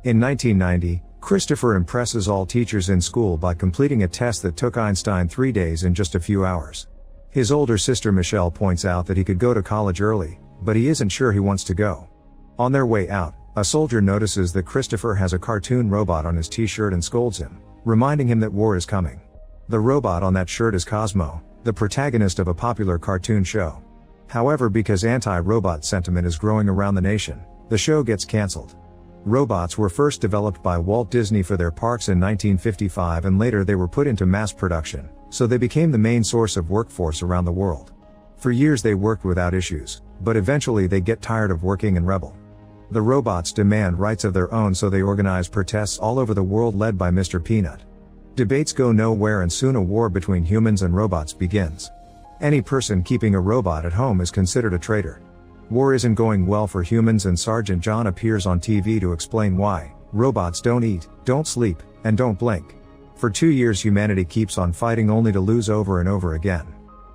In 1990, Christopher impresses all teachers in school by completing a test that took Einstein 3 days in just a few hours. His older sister Michelle points out that he could go to college early, but he isn't sure he wants to go. On their way out, a soldier notices that Christopher has a cartoon robot on his t-shirt and scolds him, reminding him that war is coming. The robot on that shirt is Cosmo, the protagonist of a popular cartoon show. However, because anti-robot sentiment is growing around the nation, the show gets cancelled. Robots were first developed by Walt Disney for their parks in 1955, and later they were put into mass production, so they became the main source of workforce around the world. For years they worked without issues, but eventually they get tired of working and rebel. The robots demand rights of their own, so they organize protests all over the world led by Mr. Peanut. Debates go nowhere, and soon a war between humans and robots begins. Any person keeping a robot at home is considered a traitor. War isn't going well for humans, and Sergeant John appears on TV to explain why. Robots don't eat, don't sleep, and don't blink. For 2 years humanity keeps on fighting only to lose over and over again.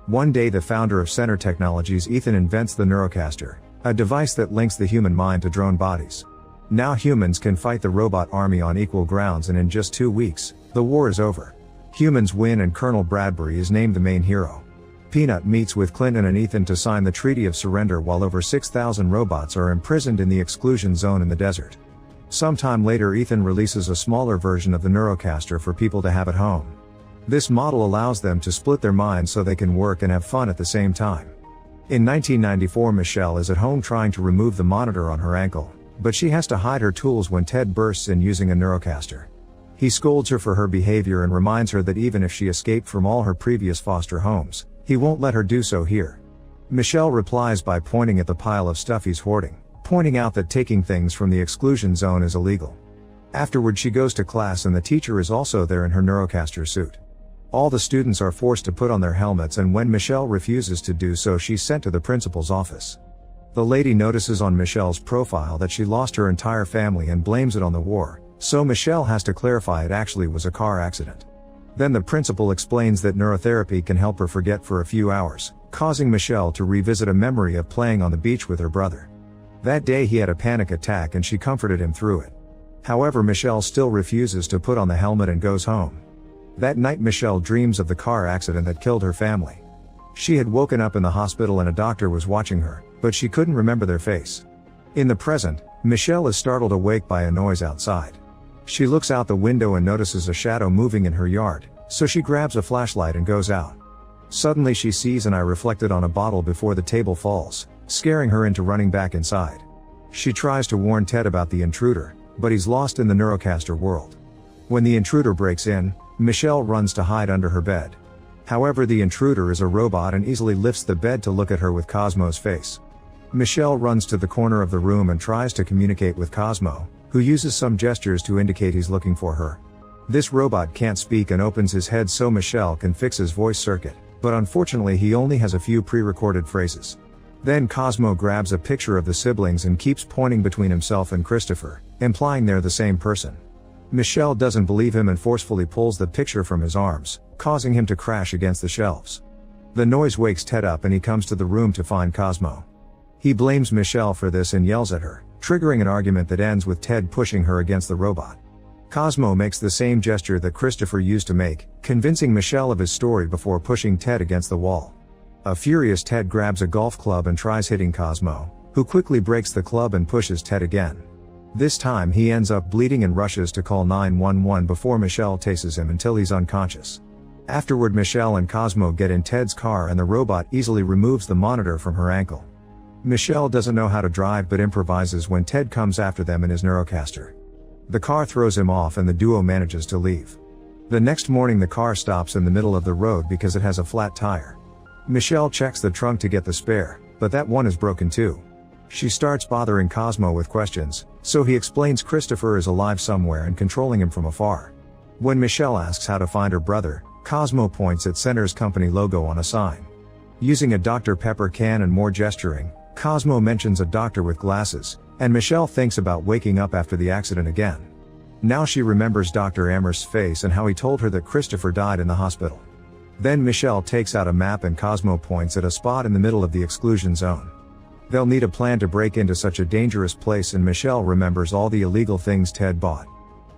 One day the founder of Center Technologies, Ethan, invents the Neurocaster, a device that links the human mind to drone bodies. Now humans can fight the robot army on equal grounds, and in just 2 weeks, the war is over. Humans win, and Colonel Bradbury is named the main hero. Peanut meets with Clinton and Ethan to sign the Treaty of Surrender, while over 6,000 robots are imprisoned in the exclusion zone in the desert. Sometime later Ethan releases a smaller version of the Neurocaster for people to have at home. This model allows them to split their minds so they can work and have fun at the same time. In 1994 Michelle is at home trying to remove the monitor on her ankle, but she has to hide her tools when Ted bursts in using a Neurocaster. He scolds her for her behavior and reminds her that even if she escaped from all her previous foster homes, he won't let her do so here. Michelle replies by pointing at the pile of stuff he's hoarding, pointing out that taking things from the exclusion zone is illegal. Afterward she goes to class, and the teacher is also there in her Neurocaster suit. All the students are forced to put on their helmets, and when Michelle refuses to do so she's sent to the principal's office. The lady notices on Michelle's profile that she lost her entire family and blames it on the war, so Michelle has to clarify it actually was a car accident. Then the principal explains that neurotherapy can help her forget for a few hours, causing Michelle to revisit a memory of playing on the beach with her brother. That day he had a panic attack and she comforted him through it. However, Michelle still refuses to put on the helmet and goes home. That night Michelle dreams of the car accident that killed her family. She had woken up in the hospital and a doctor was watching her, but she couldn't remember their face. In the present, Michelle is startled awake by a noise outside. She looks out the window and notices a shadow moving in her yard, so she grabs a flashlight and goes out. Suddenly she sees an eye reflected on a bottle before the table falls, scaring her into running back inside. She tries to warn Ted about the intruder, but he's lost in the Neurocaster world. When the intruder breaks in, Michelle runs to hide under her bed. However, the intruder is a robot and easily lifts the bed to look at her with Cosmo's face. Michelle runs to the corner of the room and tries to communicate with Cosmo, who uses some gestures to indicate he's looking for her. This robot can't speak and opens his head so Michelle can fix his voice circuit, but unfortunately he only has a few pre-recorded phrases. Then Cosmo grabs a picture of the siblings and keeps pointing between himself and Christopher, implying they're the same person. Michelle doesn't believe him and forcefully pulls the picture from his arms, causing him to crash against the shelves. The noise wakes Ted up and he comes to the room to find Cosmo. He blames Michelle for this and yells at her, triggering an argument that ends with Ted pushing her against the robot. Cosmo makes the same gesture that Christopher used to make, convincing Michelle of his story before pushing Ted against the wall. A furious Ted grabs a golf club and tries hitting Cosmo, who quickly breaks the club and pushes Ted again. This time he ends up bleeding and rushes to call 911 before Michelle tases him until he's unconscious. Afterward Michelle and Cosmo get in Ted's car and the robot easily removes the monitor from her ankle. Michelle doesn't know how to drive but improvises when Ted comes after them in his Neurocaster. The car throws him off and the duo manages to leave. The next morning the car stops in the middle of the road because it has a flat tire. Michelle checks the trunk to get the spare, but that one is broken too. She starts bothering Cosmo with questions, so he explains Christopher is alive somewhere and controlling him from afar. When Michelle asks how to find her brother, Cosmo points at Center's company logo on a sign. Using a Dr. Pepper can and more gesturing, Cosmo mentions a doctor with glasses, and Michelle thinks about waking up after the accident again. Now she remembers Dr. Amherst's face and how he told her that Christopher died in the hospital. Then Michelle takes out a map and Cosmo points at a spot in the middle of the exclusion zone. They'll need a plan to break into such a dangerous place, and Michelle remembers all the illegal things Ted bought.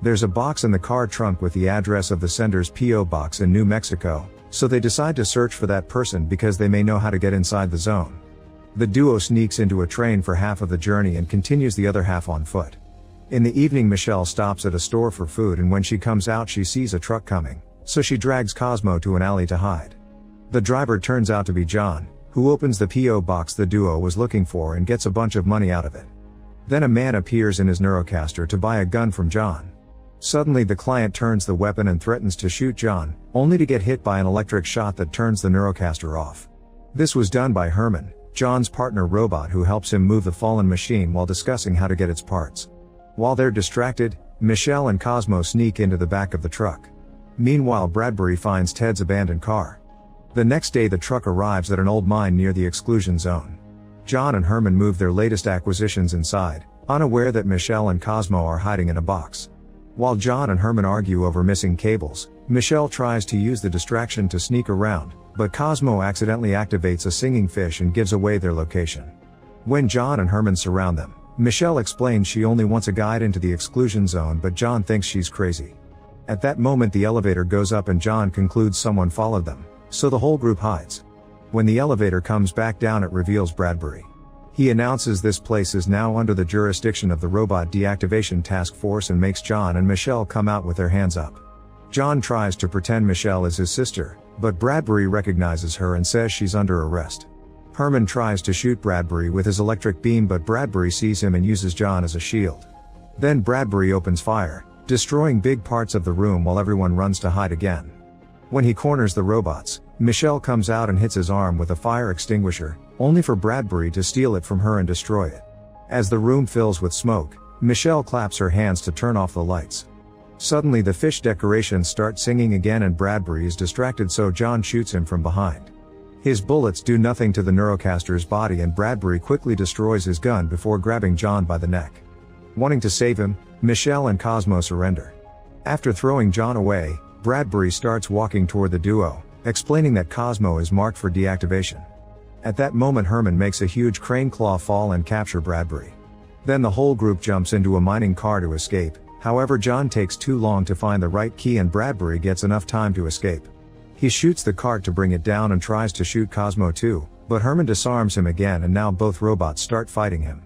There's a box in the car trunk with the address of the sender's P.O. box in New Mexico, so they decide to search for that person because they may know how to get inside the zone. The duo sneaks into a train for half of the journey and continues the other half on foot. In the evening, Michelle stops at a store for food, and when she comes out she sees a truck coming, so she drags Cosmo to an alley to hide. The driver turns out to be John, who opens the P.O. box the duo was looking for and gets a bunch of money out of it. Then a man appears in his Neurocaster to buy a gun from John. Suddenly the client turns the weapon and threatens to shoot John, only to get hit by an electric shot that turns the Neurocaster off. This was done by Herman, John's partner robot, who helps him move the fallen machine while discussing how to get its parts. While they're distracted, Michelle and Cosmo sneak into the back of the truck. Meanwhile, Bradbury finds Ted's abandoned car. The next day the truck arrives at an old mine near the exclusion zone. John and Herman move their latest acquisitions inside, unaware that Michelle and Cosmo are hiding in a box. While John and Herman argue over missing cables, Michelle tries to use the distraction to sneak around, but Cosmo accidentally activates a singing fish and gives away their location. When John and Herman surround them, Michelle explains she only wants a guide into the exclusion zone, but John thinks she's crazy. At that moment the elevator goes up and John concludes someone followed them, so the whole group hides. When the elevator comes back down it reveals Bradbury. He announces this place is now under the jurisdiction of the Robot Deactivation Task Force and makes John and Michelle come out with their hands up. John tries to pretend Michelle is his sister, but Bradbury recognizes her and says she's under arrest. Herman tries to shoot Bradbury with his electric beam, but Bradbury sees him and uses John as a shield. Then Bradbury opens fire, destroying big parts of the room while everyone runs to hide again. When he corners the robots, Michelle comes out and hits his arm with a fire extinguisher, only for Bradbury to steal it from her and destroy it. As the room fills with smoke, Michelle claps her hands to turn off the lights. Suddenly the fish decorations start singing again and Bradbury is distracted, so John shoots him from behind. His bullets do nothing to the Neurocaster's body and Bradbury quickly destroys his gun before grabbing John by the neck. Wanting to save him, Michelle and Cosmo surrender. After throwing John away, Bradbury starts walking toward the duo, explaining that Cosmo is marked for deactivation. At that moment Herman makes a huge crane claw fall and capture Bradbury. Then the whole group jumps into a mining car to escape, however John takes too long to find the right key and Bradbury gets enough time to escape. He shoots the cart to bring it down and tries to shoot Cosmo too, but Herman disarms him again and now both robots start fighting him.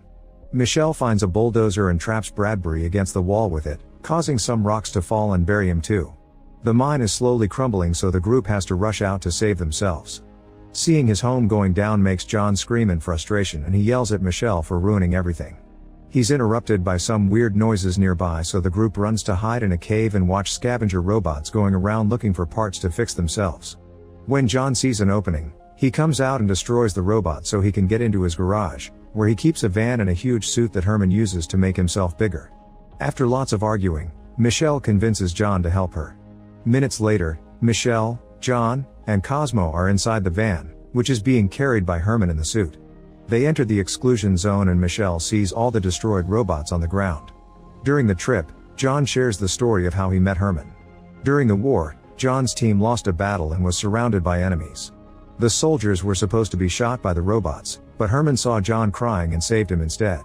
Michelle finds a bulldozer and traps Bradbury against the wall with it, causing some rocks to fall and bury him too. The mine is slowly crumbling, so the group has to rush out to save themselves. Seeing his home going down makes John scream in frustration and he yells at Michelle for ruining everything. He's interrupted by some weird noises nearby, so the group runs to hide in a cave and watch scavenger robots going around looking for parts to fix themselves. When John sees an opening, he comes out and destroys the robot so he can get into his garage, where he keeps a van and a huge suit that Herman uses to make himself bigger. After lots of arguing, Michelle convinces John to help her. Minutes later, Michelle, John, and Cosmo are inside the van, which is being carried by Herman in the suit. They enter the exclusion zone and Michelle sees all the destroyed robots on the ground. During the trip, John shares the story of how he met Herman. During the war, John's team lost a battle and was surrounded by enemies. The soldiers were supposed to be shot by the robots, but Herman saw John crying and saved him instead.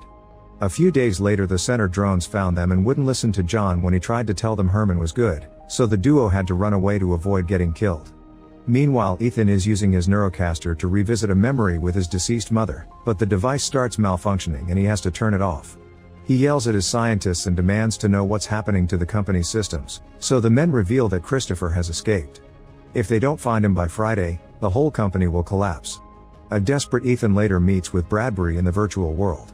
A few days later the center drones found them and wouldn't listen to John when he tried to tell them Herman was good, so the duo had to run away to avoid getting killed. Meanwhile, Ethan is using his Neurocaster to revisit a memory with his deceased mother, but the device starts malfunctioning and he has to turn it off. He yells at his scientists and demands to know what's happening to the company's systems, so the men reveal that Christopher has escaped. If they don't find him by Friday, the whole company will collapse. A desperate Ethan later meets with Bradbury in the virtual world.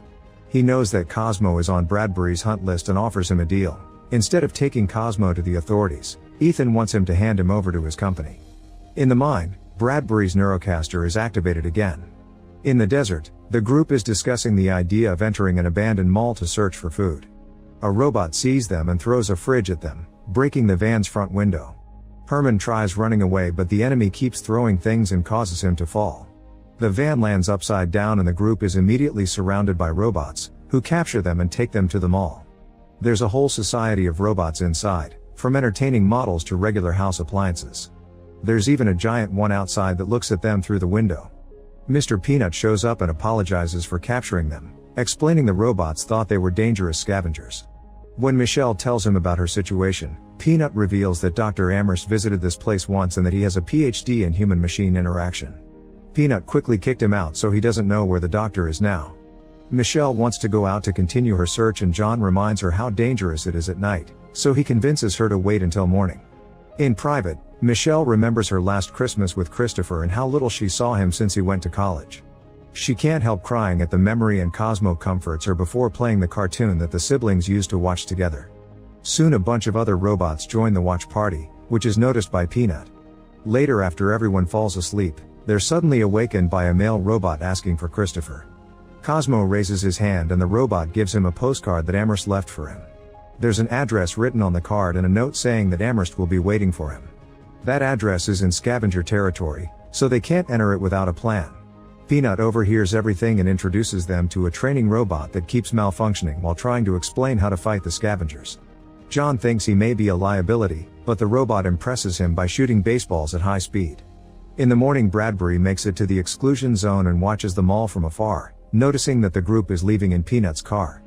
He knows that Cosmo is on Bradbury's hunt list and offers him a deal. Instead of taking Cosmo to the authorities, Ethan wants him to hand him over to his company. In the mine, Bradbury's Neurocaster is activated again. In the desert, the group is discussing the idea of entering an abandoned mall to search for food. A robot sees them and throws a fridge at them, breaking the van's front window. Herman tries running away, but the enemy keeps throwing things and causes him to fall. The van lands upside down and the group is immediately surrounded by robots, who capture them and take them to the mall. There's a whole society of robots inside, from entertaining models to regular house appliances. There's even a giant one outside that looks at them through the window. Mr. Peanut shows up and apologizes for capturing them, explaining the robots thought they were dangerous scavengers. When Michelle tells him about her situation, Peanut reveals that Dr. Amherst visited this place once and that he has a PhD in human-machine interaction. Peanut quickly kicked him out, so he doesn't know where the doctor is now. Michelle wants to go out to continue her search, and John reminds her how dangerous it is at night, so he convinces her to wait until morning. In private, Michelle remembers her last Christmas with Christopher and how little she saw him since he went to college. She can't help crying at the memory, and Cosmo comforts her before playing the cartoon that the siblings used to watch together. Soon a bunch of other robots join the watch party, which is noticed by Peanut. Later, after everyone falls asleep, they're suddenly awakened by a male robot asking for Christopher. Cosmo raises his hand and the robot gives him a postcard that Amherst left for him. There's an address written on the card and a note saying that Amherst will be waiting for him. That address is in scavenger territory, so they can't enter it without a plan. Peanut overhears everything and introduces them to a training robot that keeps malfunctioning while trying to explain how to fight the scavengers. John thinks he may be a liability, but the robot impresses him by shooting baseballs at high speed. In the morning, Bradbury makes it to the exclusion zone and watches them all from afar, noticing that the group is leaving in Peanut's car.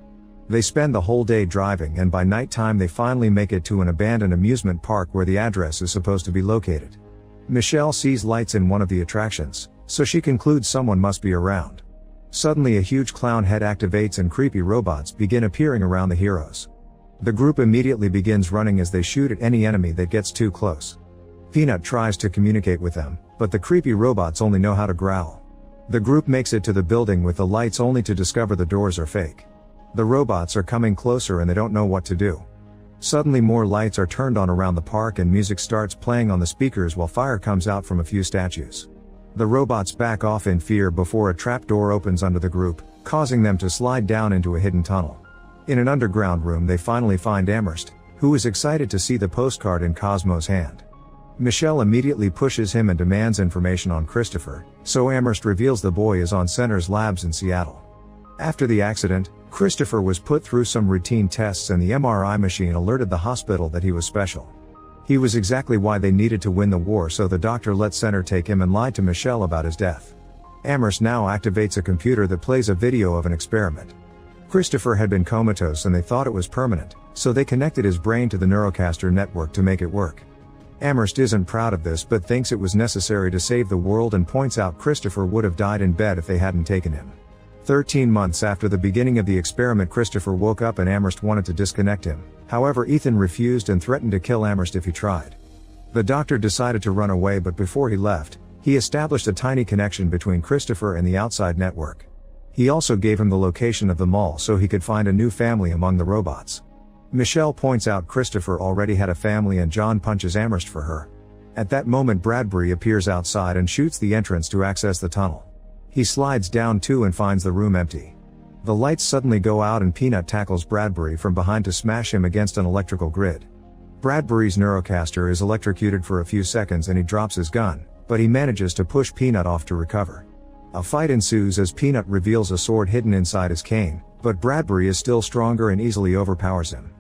They spend the whole day driving, and by nighttime they finally make it to an abandoned amusement park where the address is supposed to be located. Michelle sees lights in one of the attractions, so she concludes someone must be around. Suddenly a huge clown head activates and creepy robots begin appearing around the heroes. The group immediately begins running as they shoot at any enemy that gets too close. Peanut tries to communicate with them, but the creepy robots only know how to growl. The group makes it to the building with the lights only to discover the doors are fake. The robots are coming closer and they don't know what to do. Suddenly more lights are turned on around the park and music starts playing on the speakers while fire comes out from a few statues. The robots back off in fear before a trap door opens under the group, causing them to slide down into a hidden tunnel. In an underground room they finally find Amherst, who is excited to see the postcard in Cosmo's hand. Michelle immediately pushes him and demands information on Christopher, so Amherst reveals the boy is on Center's labs in Seattle. After the accident, Christopher was put through some routine tests and the MRI machine alerted the hospital that he was special. He was exactly why they needed to win the war, so the doctor let Center take him and lied to Michelle about his death. Amherst now activates a computer that plays a video of an experiment. Christopher had been comatose and they thought it was permanent, so they connected his brain to the Neurocaster network to make it work. Amherst isn't proud of this but thinks it was necessary to save the world and points out Christopher would have died in bed if they hadn't taken him. 13 months after the beginning of the experiment, Christopher woke up and Amherst wanted to disconnect him. However, Ethan refused and threatened to kill Amherst if he tried. The doctor decided to run away, but before he left, he established a tiny connection between Christopher and the outside network. He also gave him the location of the mall so he could find a new family among the robots. Michelle points out Christopher already had a family and John punches Amherst for her. At that moment Bradbury appears outside and shoots the entrance to access the tunnel. He slides down too and finds the room empty. The lights suddenly go out and Peanut tackles Bradbury from behind to smash him against an electrical grid. Bradbury's Neurocaster is electrocuted for a few seconds and he drops his gun, but he manages to push Peanut off to recover. A fight ensues as Peanut reveals a sword hidden inside his cane, but Bradbury is still stronger and easily overpowers him.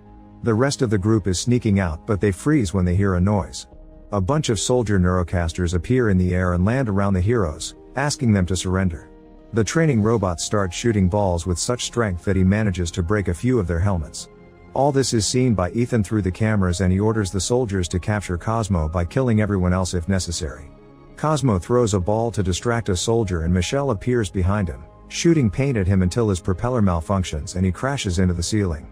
The rest of the group is sneaking out, but they freeze when they hear a noise. A bunch of soldier Neurocasters appear in the air and land around the heroes, asking them to surrender. The training robots start shooting balls with such strength that he manages to break a few of their helmets. All this is seen by Ethan through the cameras and he orders the soldiers to capture Cosmo by killing everyone else if necessary. Cosmo throws a ball to distract a soldier and Michelle appears behind him, shooting paint at him until his propeller malfunctions and he crashes into the ceiling.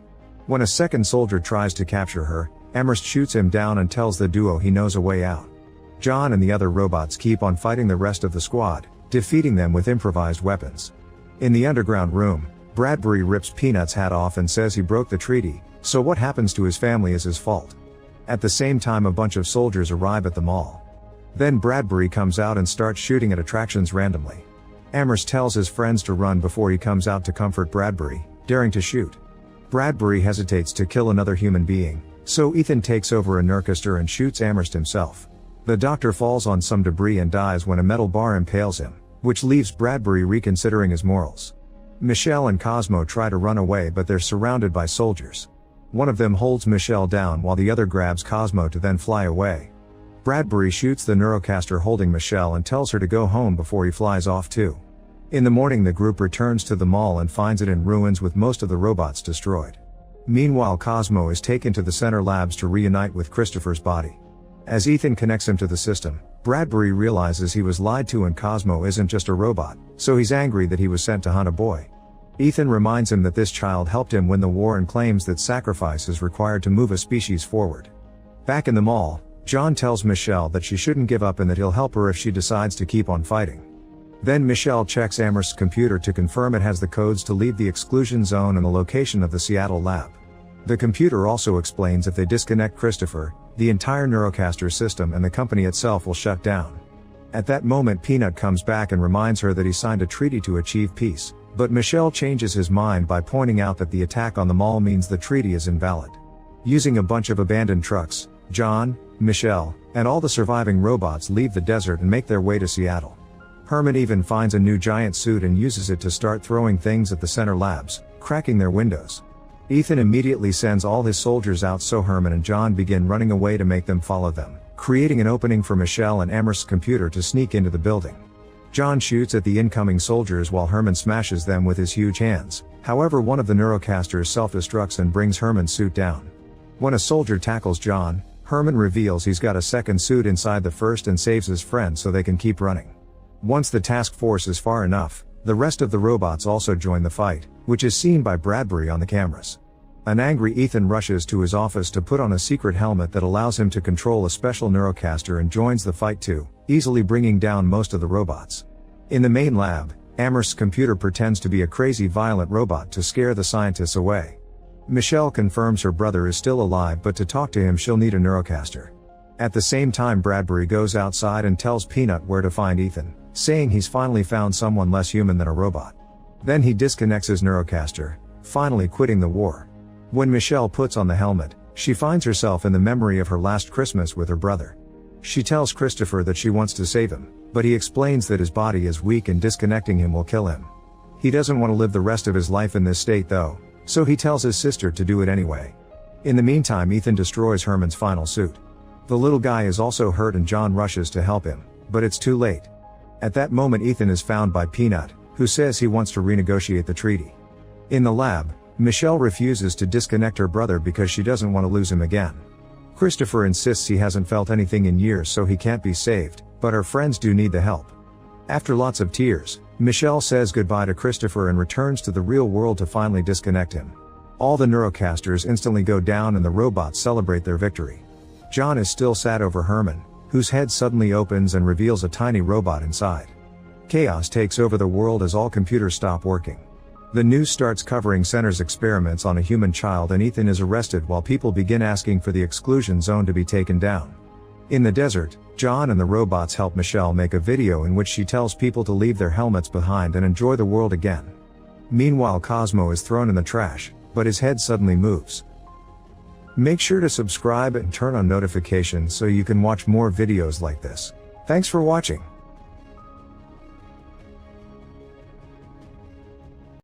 When a second soldier tries to capture her, Amherst shoots him down and tells the duo he knows a way out. John and the other robots keep on fighting the rest of the squad, defeating them with improvised weapons. In the underground room, Bradbury rips Peanut's hat off and says he broke the treaty, so what happens to his family is his fault. At the same time a bunch of soldiers arrive at the mall. Then Bradbury comes out and starts shooting at attractions randomly. Amherst tells his friends to run before he comes out to comfort Bradbury, daring to shoot. Bradbury hesitates to kill another human being, so Ethan takes over a Neurocaster and shoots Amherst himself. The doctor falls on some debris and dies when a metal bar impales him, which leaves Bradbury reconsidering his morals. Michelle and Cosmo try to run away but they're surrounded by soldiers. One of them holds Michelle down while the other grabs Cosmo to then fly away. Bradbury shoots the Neurocaster holding Michelle and tells her to go home before he flies off too. In the morning the group returns to the mall and finds it in ruins with most of the robots destroyed. Meanwhile Cosmo is taken to the center labs to reunite with Christopher's body. As Ethan connects him to the system, Bradbury realizes he was lied to and Cosmo isn't just a robot, so he's angry that he was sent to hunt a boy. Ethan reminds him that this child helped him win the war and claims that sacrifice is required to move a species forward. Back in the mall, John tells Michelle that she shouldn't give up and that he'll help her if she decides to keep on fighting. Then Michelle checks Amherst's computer to confirm it has the codes to leave the exclusion zone and the location of the Seattle lab. The computer also explains if they disconnect Christopher, the entire Neurocaster system and the company itself will shut down. At that moment Peanut comes back and reminds her that he signed a treaty to achieve peace, but Michelle changes his mind by pointing out that the attack on the mall means the treaty is invalid. Using a bunch of abandoned trucks, John, Michelle, and all the surviving robots leave the desert and make their way to Seattle. Herman even finds a new giant suit and uses it to start throwing things at the center labs, cracking their windows. Ethan immediately sends all his soldiers out so Herman and John begin running away to make them follow them, creating an opening for Michelle and Amherst's computer to sneak into the building. John shoots at the incoming soldiers while Herman smashes them with his huge hands, however one of the Neurocasters self-destructs and brings Herman's suit down. When a soldier tackles John, Herman reveals he's got a second suit inside the first and saves his friend so they can keep running. Once the task force is far enough, the rest of the robots also join the fight, which is seen by Bradbury on the cameras. An angry Ethan rushes to his office to put on a secret helmet that allows him to control a special Neurocaster and joins the fight too, easily bringing down most of the robots. In the main lab, Amherst's computer pretends to be a crazy violent robot to scare the scientists away. Michelle confirms her brother is still alive but to talk to him she'll need a Neurocaster. At the same time Bradbury goes outside and tells Peanut where to find Ethan, saying he's finally found someone less human than a robot. Then he disconnects his Neurocaster, finally quitting the war. When Michelle puts on the helmet, she finds herself in the memory of her last Christmas with her brother. She tells Christopher that she wants to save him, but he explains that his body is weak and disconnecting him will kill him. He doesn't want to live the rest of his life in this state though, so he tells his sister to do it anyway. In the meantime Ethan destroys Herman's final suit. The little guy is also hurt and John rushes to help him, but it's too late. At that moment Ethan is found by Peanut, who says he wants to renegotiate the treaty. In the lab, Michelle refuses to disconnect her brother because she doesn't want to lose him again. Christopher insists he hasn't felt anything in years so he can't be saved, but her friends do need the help. After lots of tears, Michelle says goodbye to Christopher and returns to the real world to finally disconnect him. All the Neurocasters instantly go down and the robots celebrate their victory. John is still sad over Herman, whose head suddenly opens and reveals a tiny robot inside. Chaos takes over the world as all computers stop working. The news starts covering Center's experiments on a human child and Ethan is arrested while people begin asking for the exclusion zone to be taken down. In the desert, John and the robots help Michelle make a video in which she tells people to leave their helmets behind and enjoy the world again. Meanwhile Cosmo is thrown in the trash, but his head suddenly moves. Make sure to subscribe and turn on notifications so you can watch more videos like this. Thanks for watching.